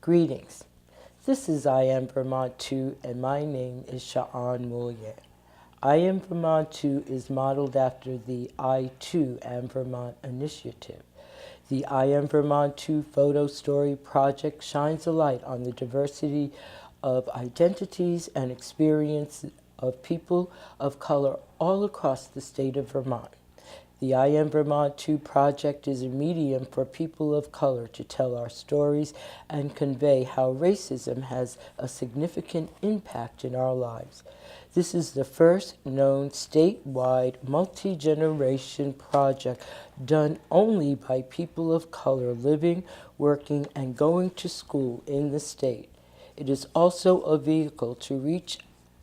Greetings. This is I Am Vermont 2, and my name is Sha'an Moulier. I Am Vermont 2 is modeled after the I Too Am Vermont initiative. The I Am Vermont 2 photo story project shines a light on the diversity of identities and experiences of people of color all across the state of Vermont. The I Am Vermont 2 project is a medium for people of color to tell our stories and convey how racism has a significant impact in our lives. This is the first known statewide multi-generation project done only by people of color living, working, and going to school in the state. It is also a vehicle to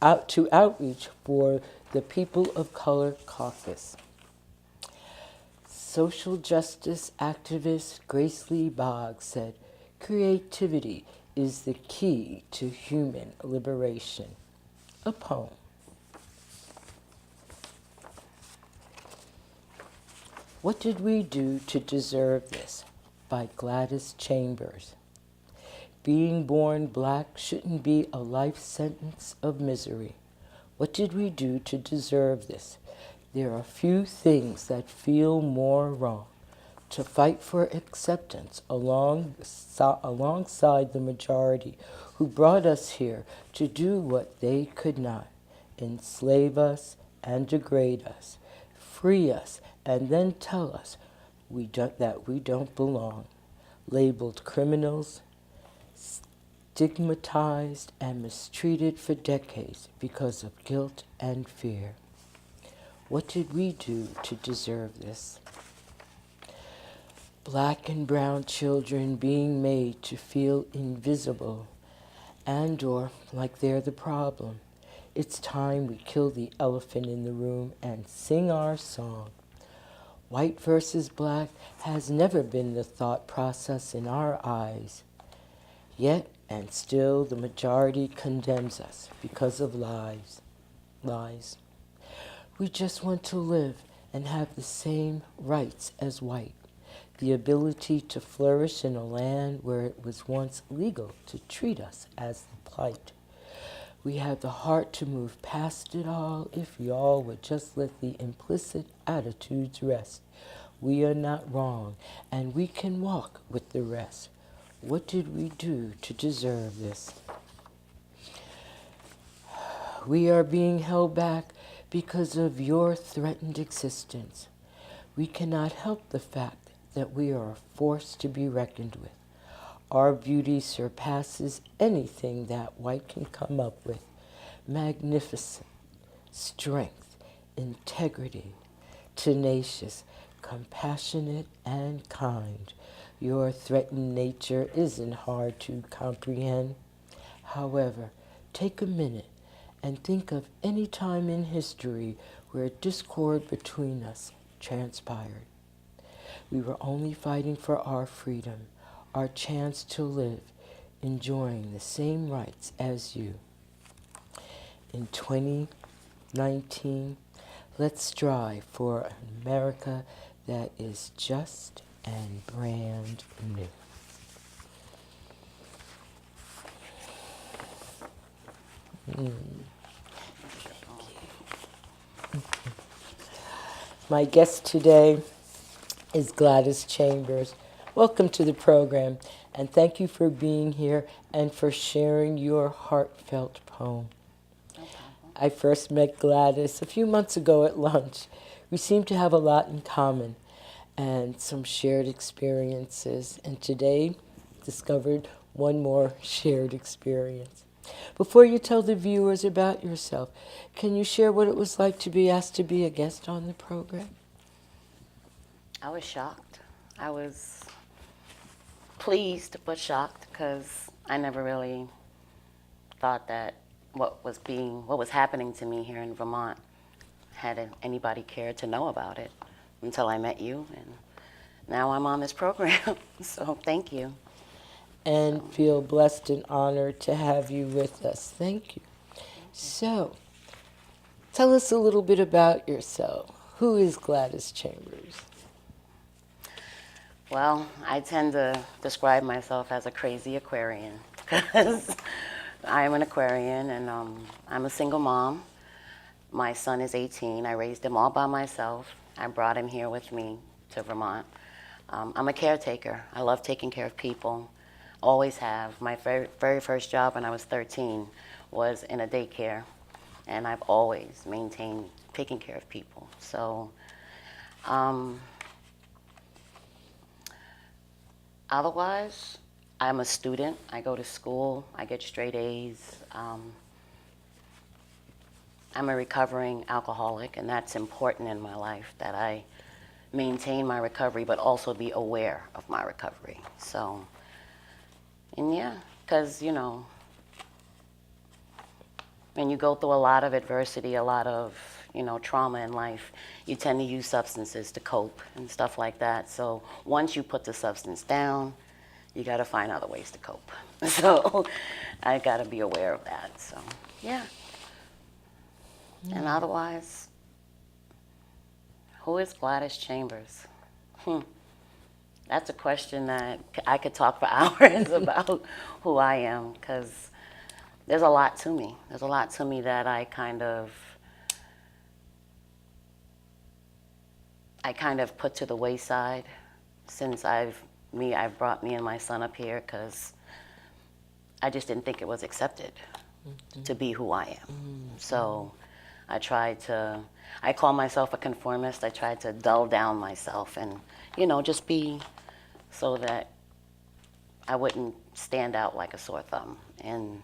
outreach for the People of Color Caucus. Social justice activist Grace Lee Boggs said, "Creativity is the key to human liberation." A poem. What Did We Do to Deserve This? By Gladys Chambers. Being born black shouldn't be a life sentence of misery. What did we do to deserve this? There are few things that feel more wrong. To fight for acceptance alongside the majority who brought us here to do what they could not, enslave us and degrade us, free us and then tell us that we don't belong, labeled criminals, stigmatized and mistreated for decades because of guilt and fear. What did we do to deserve this? Black and brown children being made to feel invisible and/or like they're the problem. It's time we kill the elephant in the room and sing our song. White versus black has never been the thought process in our eyes. Yet and still the majority condemns us because of lies. We just want to live and have the same rights as white, the ability to flourish in a land where it was once legal to treat us as the plight. We have the heart to move past it all if we all would just let the implicit attitudes rest. We are not wrong, and we can walk with the rest. What did we do to deserve this? We are being held back because of your threatened existence. We cannot help the fact that we are a force to be reckoned with. Our beauty surpasses anything that white can come up with. Magnificent, strength, integrity, tenacious, compassionate, and kind. Your threatened nature isn't hard to comprehend. However, take a minute and think of any time in history where discord between us transpired. We were only fighting for our freedom, our chance to live, enjoying the same rights as you. In 2019, let's strive for an America that is just and brand new. My guest today is Gladys Chambers. Welcome to the program, and thank you for being here and for sharing your heartfelt poem. No problem. I first met Gladys a few months ago at lunch. We seem to have a lot in common and some shared experiences, and today discovered one more shared experience. Before you tell the viewers about yourself, can you share what it was like to be asked to be a guest on the program? I was shocked. I was pleased but shocked because I never really thought that what was happening to me here in Vermont had anybody cared to know about it until I met you, and now I'm on this program. So thank you. And feel blessed and honored to have you with us. Thank you. So, tell us a little bit about yourself. Who is Gladys Chambers? Well, I tend to describe myself as a crazy Aquarian because I am an Aquarian, and I'm a single mom. My son is 18. I raised him all by myself. I brought him here with me to Vermont. I'm a caretaker. I love taking care of people. Always have. My very first job when I was 13 was in a daycare, and I've always maintained taking care of people. So, otherwise, I'm a student. I go to school. I get straight A's. I'm a recovering alcoholic, and that's important in my life, that I maintain my recovery, but also be aware of my recovery. So, and yeah, because, when you go through a lot of adversity, a lot of, trauma in life, you tend to use substances to cope and stuff like that. So once you put the substance down, you got to find other ways to cope. So I got to be aware of that. So, yeah. And otherwise, who is Gladys Chambers? That's a question that I could talk for hours about who I am, because there's a lot to me. There's a lot to me that I kind of put to the wayside since I've brought me and my son up here, because I just didn't think it was accepted to be who I am. So I call myself a conformist. I tried to dull down myself and, just be, so that I wouldn't stand out like a sore thumb and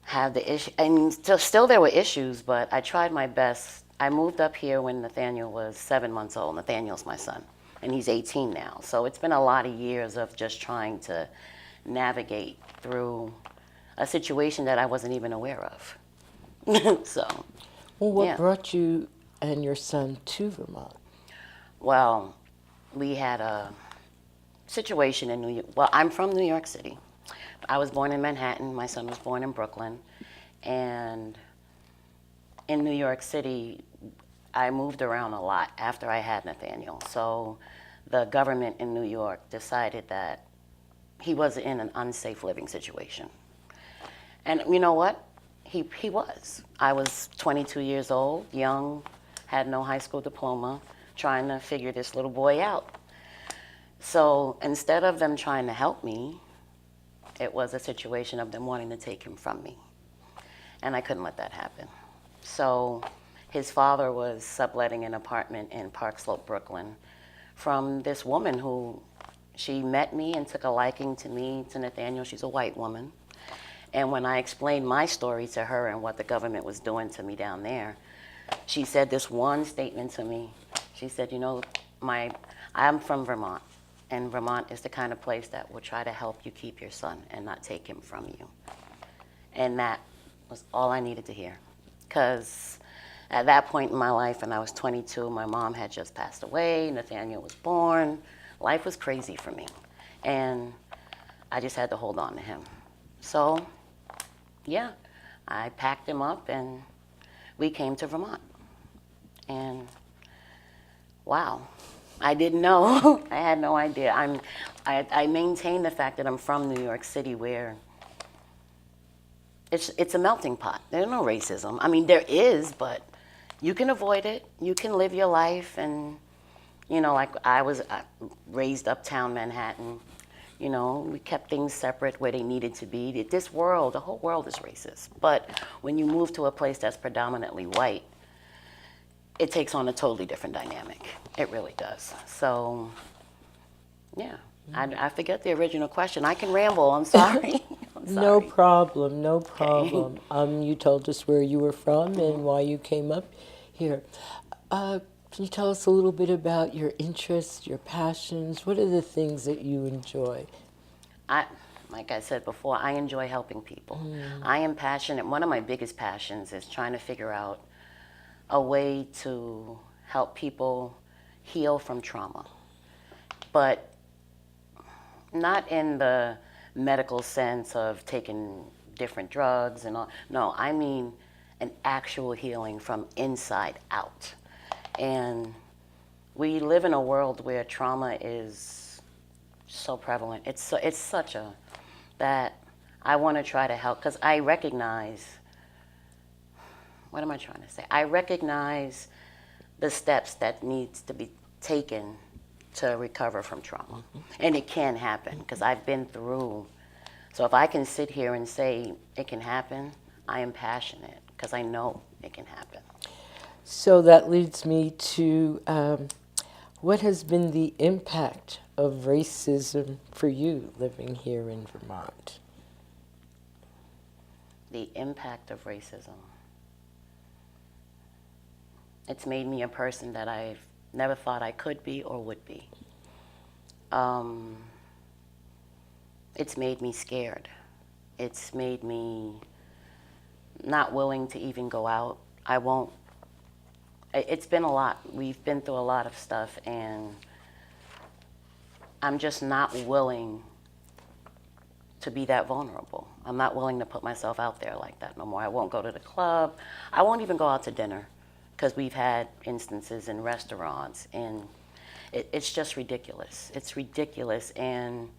have the issue. And still there were issues, but I tried my best. I moved up here when Nathaniel was 7 months old. Nathaniel's my son, and he's 18 now. So it's been a lot of years of just trying to navigate through a situation that I wasn't even aware of. So, Well, what yeah. brought you and your son to Vermont? Well, we had a situation in New York. Well, I'm from New York City. I was born in Manhattan. My son was born in Brooklyn. And in New York City, I moved around a lot after I had Nathaniel. So the government in New York decided that he was in an unsafe living situation. And you know what? He was. I was 22 years old, young, had no high school diploma, trying to figure this little boy out. So instead of them trying to help me, it was a situation of them wanting to take him from me. And I couldn't let that happen. So his father was subletting an apartment in Park Slope, Brooklyn, from this woman who, she met me and took a liking to me, to Nathaniel. She's a white woman. And when I explained my story to her and what the government was doing to me down there, she said this one statement to me. She said, I'm from Vermont, and Vermont is the kind of place that will try to help you keep your son and not take him from you. And that was all I needed to hear. Because at that point in my life, when I was 22, my mom had just passed away, Nathaniel was born. Life was crazy for me. And I just had to hold on to him. So, yeah, I packed him up and we came to Vermont. And wow, I didn't know. I had no idea. I maintain the fact that I'm from New York City, where it's a melting pot. There's no racism. I mean, there is, but you can avoid it. You can live your life, and like I was raised uptown Manhattan. We kept things separate where they needed to be. The whole world is racist. But when you move to a place that's predominantly white, it takes on a totally different dynamic. It really does. So, yeah. I forget the original question. I can ramble. I'm sorry. I'm sorry. No problem, no problem. You told us where you were from and why you came up here. Can you tell us a little bit about your interests, your passions? What are the things that you enjoy? I, like I said before, I enjoy helping people. I am passionate. One of my biggest passions is trying to figure out a way to help people heal from trauma, but not in the medical sense of taking different drugs and all. No, I mean an actual healing from inside out. And we live in a world where trauma is so prevalent. It's such a that I want to try to help because I recognize. What am I trying to say? I recognize the steps that needs to be taken to recover from trauma, and it can happen because I've been through. So if I can sit here and say it can happen, I am passionate because I know it can happen. So that leads me to what has been the impact of racism for you living here in Vermont? The impact of racism. It's made me a person that I've never thought I could be or would be. It's made me scared. It's made me not willing to even go out. I won't. It's been a lot. We've been through a lot of stuff, and I'm just not willing to be that vulnerable. I'm not willing to put myself out there like that no more. I won't go to the club. I won't even go out to dinner because we've had instances in restaurants, and it's just ridiculous. It's ridiculous, and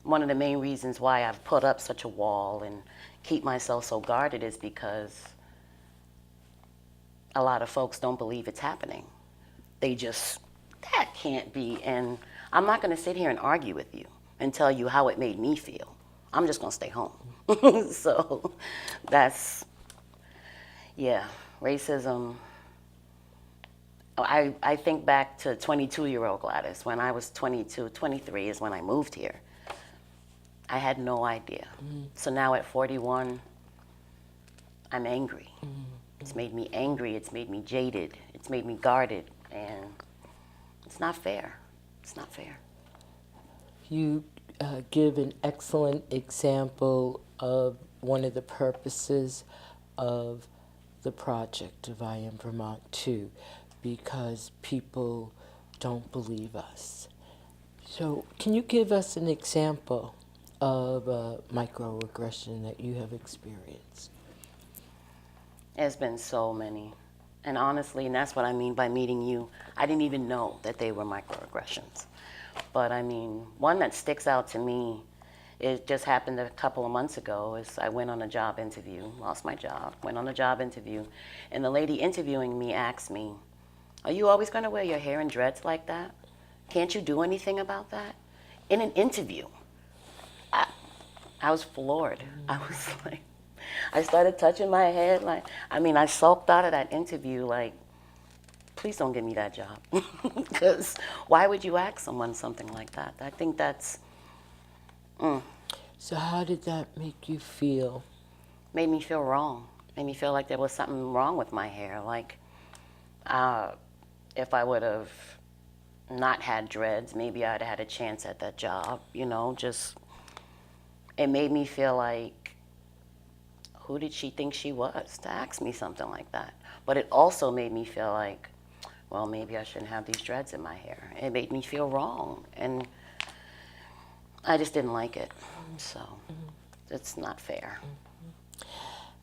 one of the main reasons why I've put up such a wall and keep myself so guarded is because a lot of folks don't believe it's happening. They just, that can't be, and I'm not gonna sit here and argue with you and tell you how it made me feel. I'm just gonna stay home. So that's, yeah, racism. I think back to 22-year-old Gladys. When I was 22, 23 is when I moved here. I had no idea. So now at 41, I'm angry. It's made me angry, it's made me jaded, it's made me guarded, and it's not fair. It's not fair. You give an excellent example of one of the purposes of the project of I Am Vermont too, because people don't believe us. So can you give us an example of a microaggression that you have experienced? There's been so many. And honestly, and that's what I mean by meeting you, I didn't even know that they were microaggressions. But I mean, one that sticks out to me, it just happened a couple of months ago, is I went on a job interview, lost my job, went on a job interview, and the lady interviewing me asked me, "Are you always gonna wear your hair in dreads like that? Can't you do anything about that?" In an interview. I was floored. I was like, I started touching my head, I sulked out of that interview like, please don't give me that job. Because why would you ask someone something like that? I think that's, So how did that make you feel? Made me feel wrong. Made me feel like there was something wrong with my hair. Like, if I would have not had dreads, maybe I'd have had a chance at that job, just, it made me feel like, who did she think she was to ask me something like that? But it also made me feel like, well, maybe I shouldn't have these dreads in my hair. It made me feel wrong, and I just didn't like it. So it's not fair.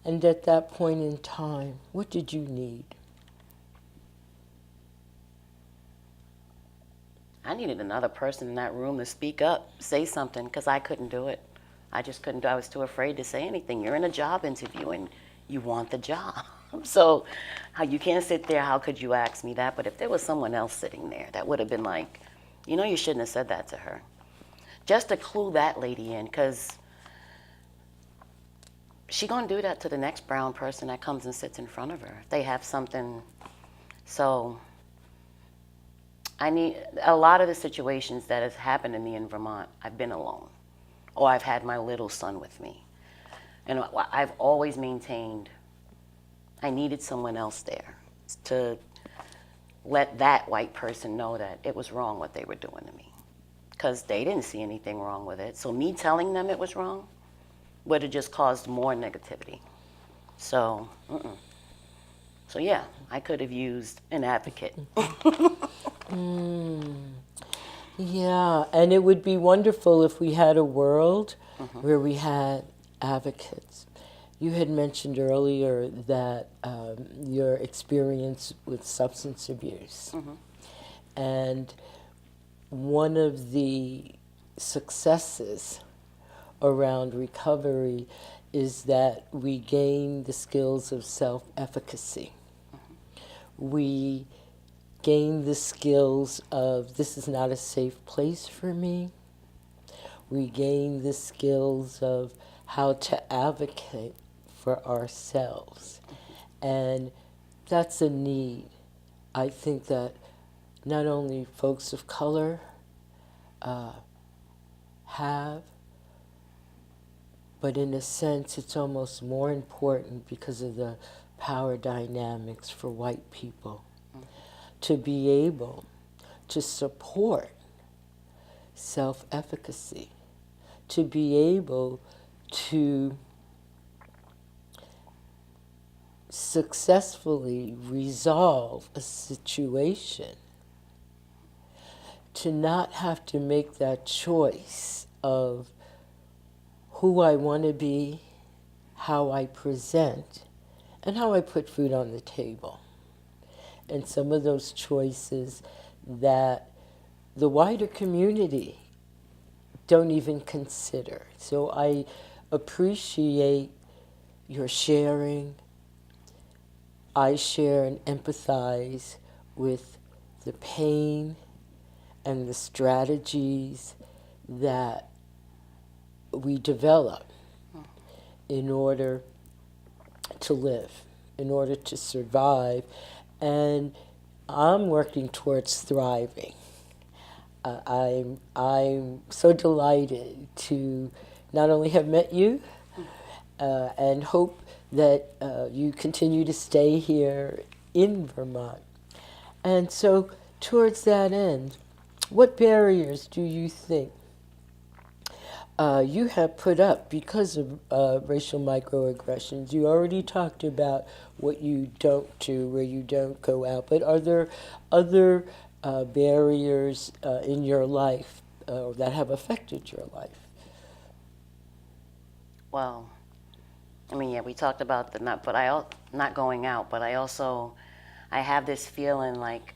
And at that point in time, what did you need? I needed another person in that room to speak up, say something, because I couldn't do it. I just couldn't do it. I was too afraid to say anything. You're in a job interview and you want the job. So you can't sit there, how could you ask me that? But if there was someone else sitting there, that would have been like, you shouldn't have said that to her. Just to clue that lady in, because she gonna do that to the next brown person that comes and sits in front of her. If they have something. So I need, a lot of the situations that has happened to me in Vermont, I've been alone. Or I've had my little son with me. And I've always maintained I needed someone else there to let that white person know that it was wrong what they were doing to me, because they didn't see anything wrong with it. So me telling them it was wrong would have just caused more negativity. So, so yeah, I could have used an advocate. Yeah, and it would be wonderful if we had a world where we had advocates. You had mentioned earlier that your experience with substance abuse. And one of the successes around recovery is that we gain the skills of self-efficacy. We gain the skills of, this is not a safe place for me. We gain the skills of how to advocate for ourselves. And that's a need. I think that not only folks of color have, but in a sense it's almost more important because of the power dynamics for white people to be able to support self-efficacy, to be able to successfully resolve a situation, to not have to make that choice of who I want to be, how I present, and how I put food on the table. And some of those choices that the wider community don't even consider. So I appreciate your sharing. I share and empathize with the pain and the strategies that we develop in order to live, in order to survive. And I'm working towards thriving. I'm so delighted to not only have met you and hope that you continue to stay here in Vermont. And so towards that end, what barriers do you think you have put up because of racial microaggressions? You already talked about what you don't do, where you don't go out, but are there other barriers in your life that have affected your life? Well, I mean, yeah, we talked about the not going out, but I have this feeling like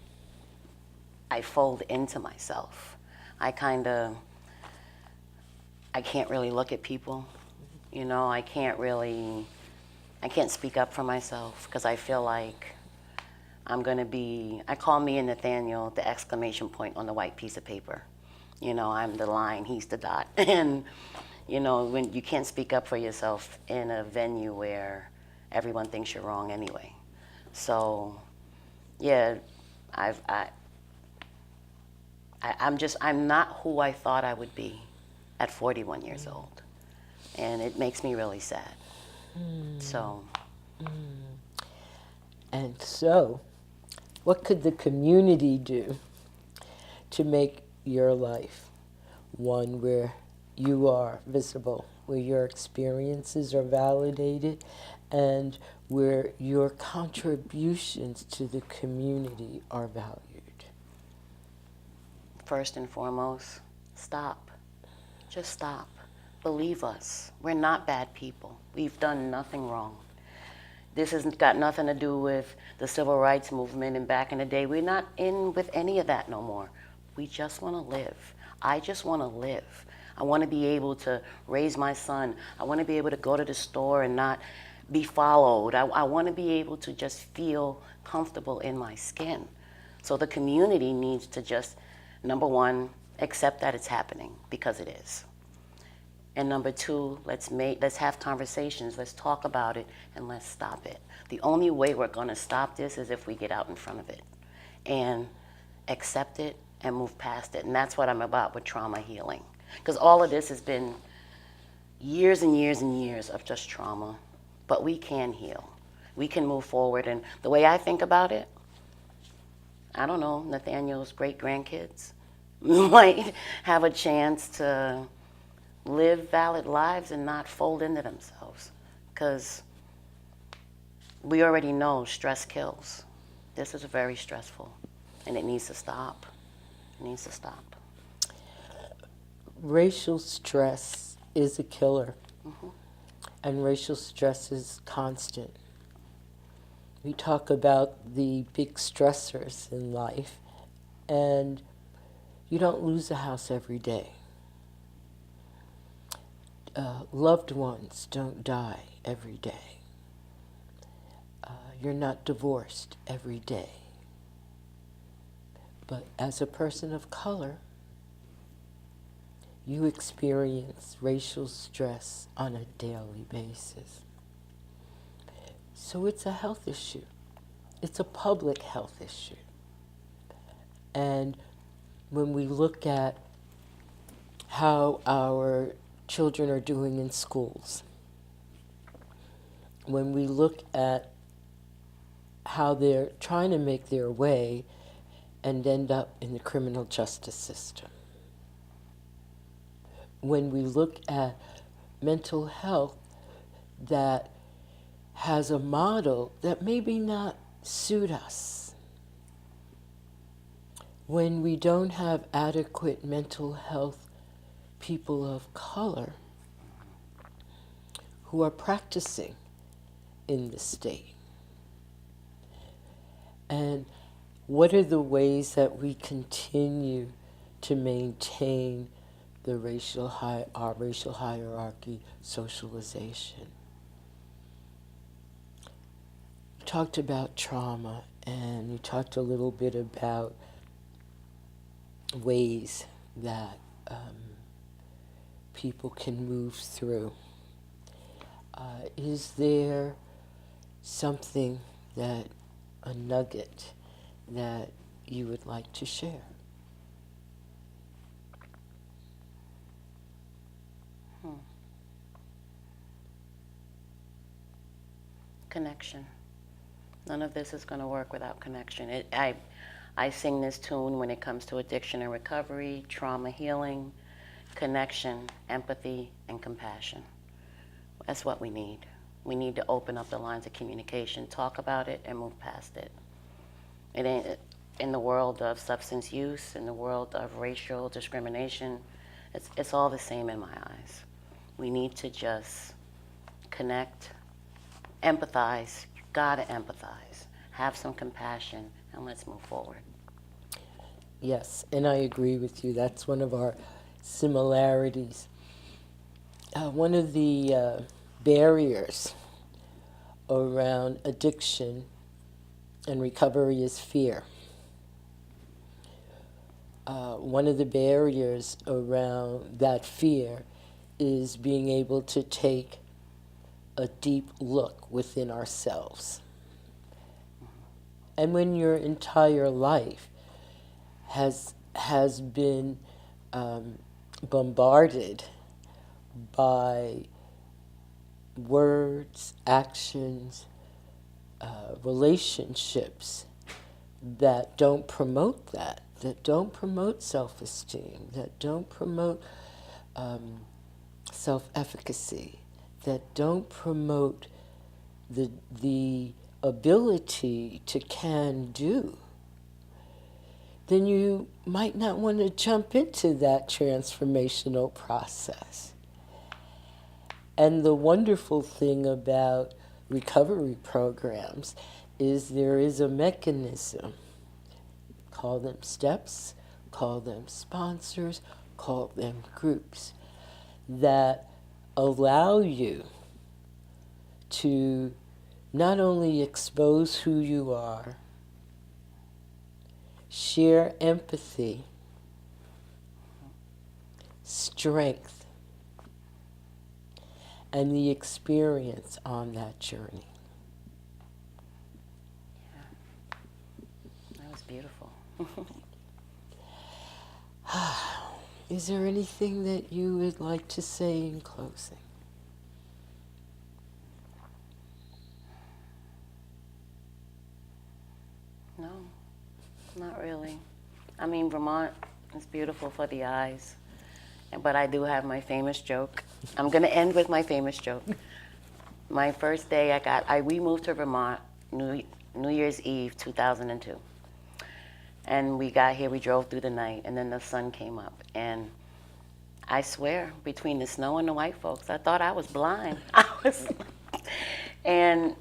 I fold into myself. I can't really look at people, you know, I can't speak up for myself because I feel like I call me and Nathaniel the exclamation point on the white piece of paper. You know, I'm the line, he's the dot. And, you know, when you can't speak up for yourself in a venue where everyone thinks you're wrong anyway. So, yeah, I'm not who I thought I would be at 41 years old. And it makes me really sad. So. And so, what could the community do to make your life one where you are visible, where your experiences are validated, and where your contributions to the community are valued? First and foremost, stop. Just stop. Believe us. We're not bad people. We've done nothing wrong. This has got nothing to do with the civil rights movement and back in the day. We're not in with any of that no more. We just want to live. I just want to live. I want to be able to raise my son. I want to be able to go to the store and not be followed. I want to be able to just feel comfortable in my skin. So the community needs to just, number one, accept that it's happening, because it is. And number two, let's have conversations, let's talk about it, and let's stop it. The only way we're going to stop this is if we get out in front of it and accept it and move past it. And that's what I'm about with trauma healing. Because all of this has been years and years and years of just trauma. But we can heal. We can move forward. And the way I think about it, I don't know, Nathaniel's great grandkids might have a chance to live valid lives and not fold into themselves. Because we already know stress kills. This is very stressful, and it needs to stop. It needs to stop. Racial stress is a killer, and racial stress is constant. We talk about the big stressors in life, and you don't lose a house every day. Loved ones don't die every day. You're not divorced every day. But as a person of color, you experience racial stress on a daily basis. So it's a health issue. It's a public health issue. And when we look at how our children are doing in schools, when we look at how they're trying to make their way and end up in the criminal justice system, when we look at mental health that has a model that maybe not suit us, when we don't have adequate mental health people of color who are practicing in the state. And what are the ways that we continue to maintain the our racial hierarchy socialization? We talked about trauma, and we talked a little bit about ways that people can move through. Is there something a nugget that you would like to share? Connection. None of this is going to work without connection. I sing this tune when it comes to addiction and recovery, trauma healing, connection, empathy, and compassion. That's what we need. We need to open up the lines of communication, talk about it, and move past it. It ain't in the world of substance use, in the world of racial discrimination. It's all the same in my eyes. We need to just connect, empathize. You gotta empathize. Have some compassion, and let's move forward. Yes, and I agree with you. That's one of our similarities. One of the barriers around addiction and recovery is fear. One of the barriers around that fear is being able to take a deep look within ourselves. And when your entire life has been bombarded by words, actions, relationships that don't promote that don't promote self-esteem, that don't promote self-efficacy, that don't promote the ability to can do, then you might not want to jump into that transformational process. And the wonderful thing about recovery programs is there is a mechanism, call them steps, call them sponsors, call them groups, that allow you to not only expose who you are, share empathy, strength, and the experience on that journey. Yeah. That was beautiful. Is there anything that you would like to say in closing? No. Not really. I mean, Vermont is beautiful for the eyes, but I do have my famous joke. I'm going to end with my famous joke. My first day we moved to Vermont New Year's Eve 2002. And we got here, we drove through the night, and then the sun came up. And I swear, between the snow and the white folks, I thought I was blind. And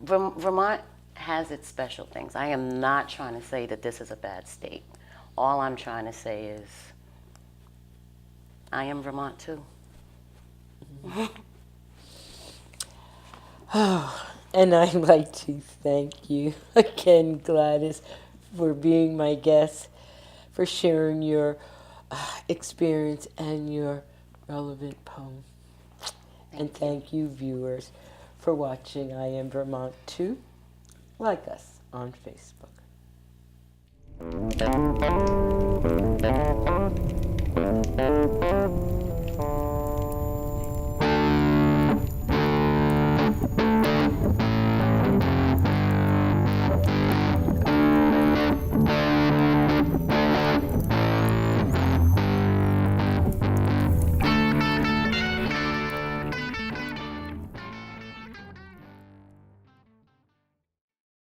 Vermont has its special things. I am not trying to say that this is a bad state. All I'm trying to say is, I am Vermont too. And I'd like to thank you again, Gladys, for being my guest, for sharing your experience and your relevant poem. And thank you, viewers, for watching I Am Vermont too. Like us on Facebook.